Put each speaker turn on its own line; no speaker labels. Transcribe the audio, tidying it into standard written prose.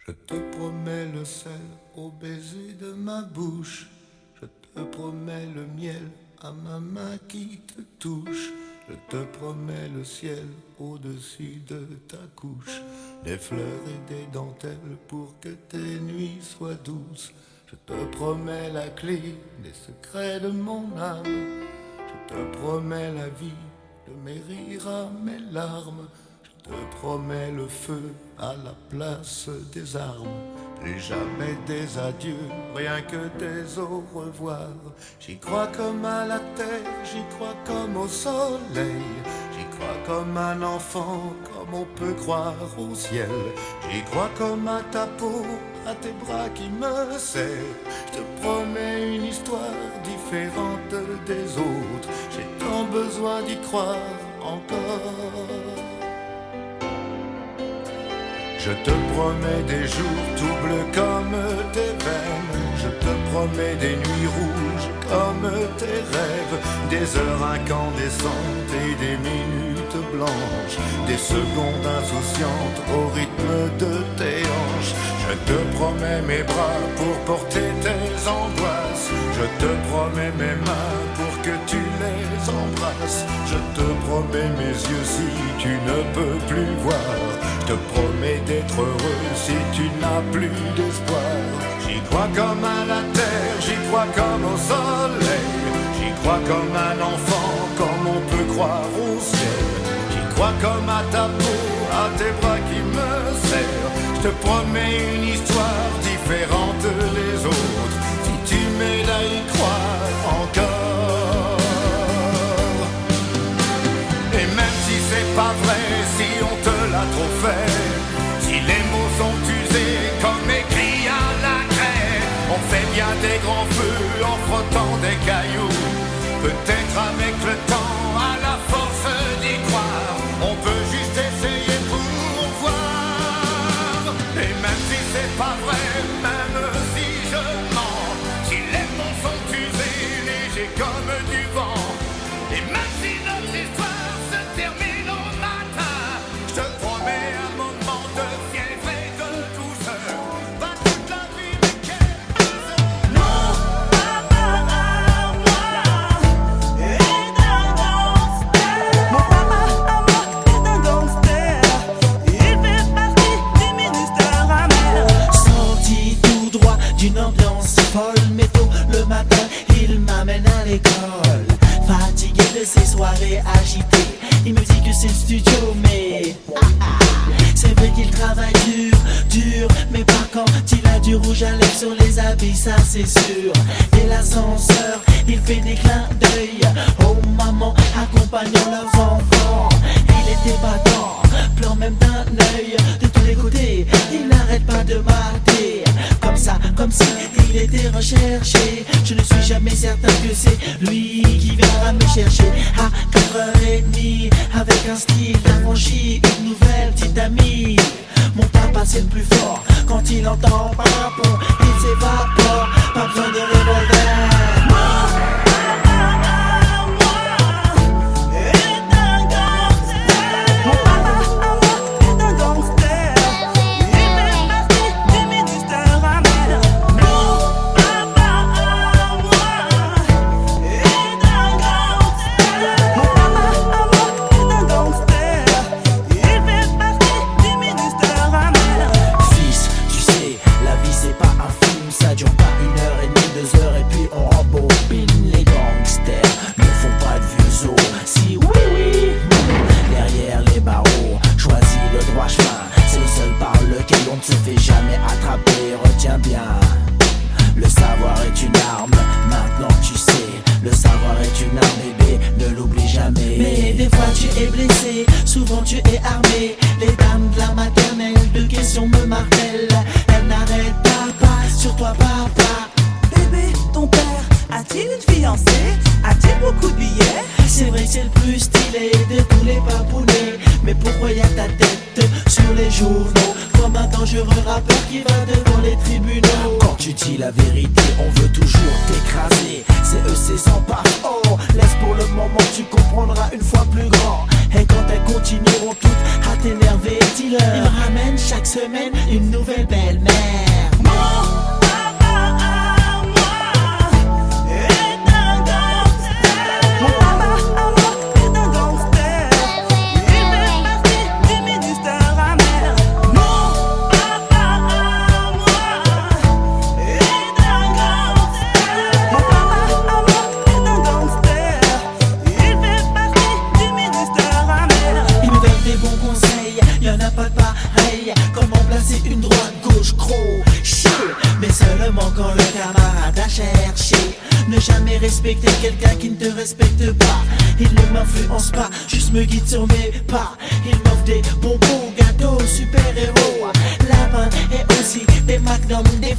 Je te promets le sel au baiser de ma bouche. Je te promets le miel à ma main qui te touche. Je te promets le ciel au-dessus de ta couche. Des fleurs et des dentelles pour que tes nuits soient douces. Je te promets la clé des secrets de mon âme. Je te promets la vie de mes rires à mes larmes. Je te promets le feu à la place des armes. Plus jamais des adieux, rien que des au revoir. J'y crois comme à la terre, j'y crois comme au soleil. J'y crois comme un enfant, comme on peut croire au ciel. J'y crois comme à ta peau, à tes bras qui me serrent. Je te promets une histoire différente des autres. J'ai tant besoin d'y croire encore. Je te promets des jours tout bleus comme tes veines. Je te promets des nuits rouges comme tes rêves. Des heures incandescentes et des minutes blanches. Des secondes insouciantes au rythme de tes hanches. Je te promets mes bras pour porter tes angoisses. Je te promets mes mains pour que tu les embrasses. Je te promets mes yeux si tu ne peux plus voir. Je te promets d'être heureux si tu n'as plus d'espoir. J'y crois comme à la terre, j'y crois comme au soleil. J'y crois comme un enfant, comme on peut croire au ciel. J'y crois comme à ta peau, à tes bras qui me serrent. Je te promets une histoire différente des autres. Si tu m'aides à y croire encore. Et même si c'est pas vrai, si on te l'a trop fait, si les mots sont usés comme écrits à la craie, on fait bien des grands feux en frottant des cailloux. Peut-être avec le temps, à la force d'y croire, on peut juste essayer pour voir. Et même si c'est pas vrai, même si je mens, si les mots sont usés, légers comme du vent, et même si notre histoire se termine au matin, je te promets un moment de fièvre et de douceur. Pas toute la vie, mais quelques heures.
Mon papa à moi est un gangster. Mon papa à moi est un gangster. Il fait partie des ministères amers.
Sorti tout droit d'une ambiance folle, mais tôt le matin il m'amène à l'école. Fatigué de ces soirées agitées, il me dit que c'est le studio, mais c'est vrai qu'il travaille dur, mais pas quand il a du rouge à lèvres sur les habits, ça c'est sûr. Dès l'ascenseur, il fait des clins d'œil aux mamans accompagnant leurs enfants. Il était battant, pleure même d'un œil. De tous les côtés, il n'arrête pas de mater. Comme ça, comme si il était recherché. Je ne suis jamais certain que c'est lui qui viendra me chercher. À 4h30, avec un style affranchi, une nouvelle petite amie. Mon papa c'est le plus fort. Quand il entend papon, il s'évapore. Pas besoin de revolver. Souvent tu es armé, les dames de la maternelle de questions me martèlent. Elles n'arrêtent pas sur toi papa.
Bébé, ton père a-t-il une fiancée? A-t-il beaucoup de billets?
C'est vrai que c'est le plus stylé de tous les papounets. Mais pourquoi y'a ta tête sur les journaux? comme un dangereux rappeur qui va devant les tribunaux. Quand tu dis la vérité, on veut toujours t'écraser. C'est sans part. Oh, laisse pour le moment, tu comprendras une fois plus grand. Et quand elles continueront toutes à t'énerver, dis-leur, ils me ramènent chaque semaine une nouvelle belle-mère.
Mon papa à moi est un gangster. Mon papa à moi est un gangster. Il fait partie du ministère amer. Mon papa à moi est un gangster. Mon papa à moi est un gangster. Il fait partie du ministère amer.
Il me donne des bons conseils, y'en a pas de pareil. Comment placer une droite, gauche, crochet. Mais seulement quand le camarade a cherché. Ne jamais respecter quelqu'un qui ne te respecte pas. Il ne m'influence pas, juste me guide sur mes pas. Il m'offre des bonbons, gâteaux, super-héros. La main et aussi des magnums, des